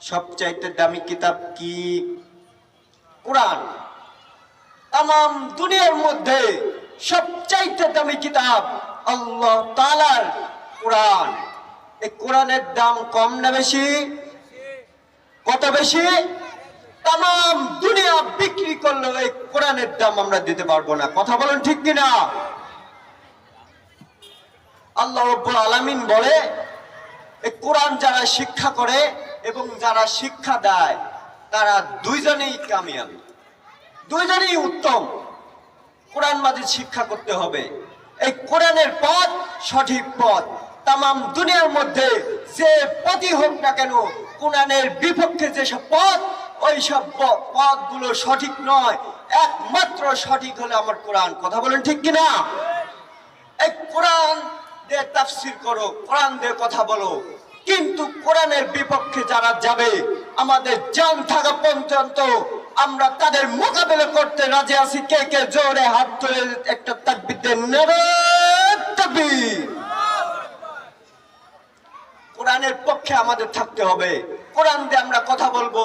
সবচাইতে দামি কিতাব কি? কোরআন। তাম দুনিয়ার মধ্যে সবচাইতে দামি কিতাব আল্লাহ তাআলার কোরআন। এই কোরআনের দাম কম না বেশি? কত বেশি? তাম দুনিয়া বিক্রি করলেও এই কোরআনের দাম আমরা দিতে পারবো না। কথা বলেন ঠিক কিনা? আল্লাহ রাব্বুল আলামিন বলে, এই কোরআন যারা শিক্ষা করে এবং যারা শিক্ষা দেয় তারা দুইজনেই কামিয়াবি, দুইজনেই উত্তম। কোরআন মাজিদ শিক্ষা করতে হবে। এই কোরআনের পথ সঠিক পথ। তাম দুনিয়ার মধ্যে যে পথই হোক না কেন, কোরআনের বিপক্ষে যেসব পথ, ওই সব পথগুলো সঠিক নয়। একমাত্র সঠিক হলো আমার কোরআন। কথা বলেন ঠিক কিনা? এই কোরআন দিয়ে তাফসীর করো, কোরআন দিয়ে কথা বলো, কিন্তু কোরআনের বিপক্ষে যারা যাবে, আমাদের জান থাকা পর্যন্ত আমরা তাদের মোকাবেলা করতে রাজি আছি। কে কে জোরে হাত তুলে একটা তাকবীর দেন, নারায়ে তাকবীর। কোরআনের পক্ষে আমাদের থাকতে হবে। কোরআন দিয়ে আমরা কথা বলবো।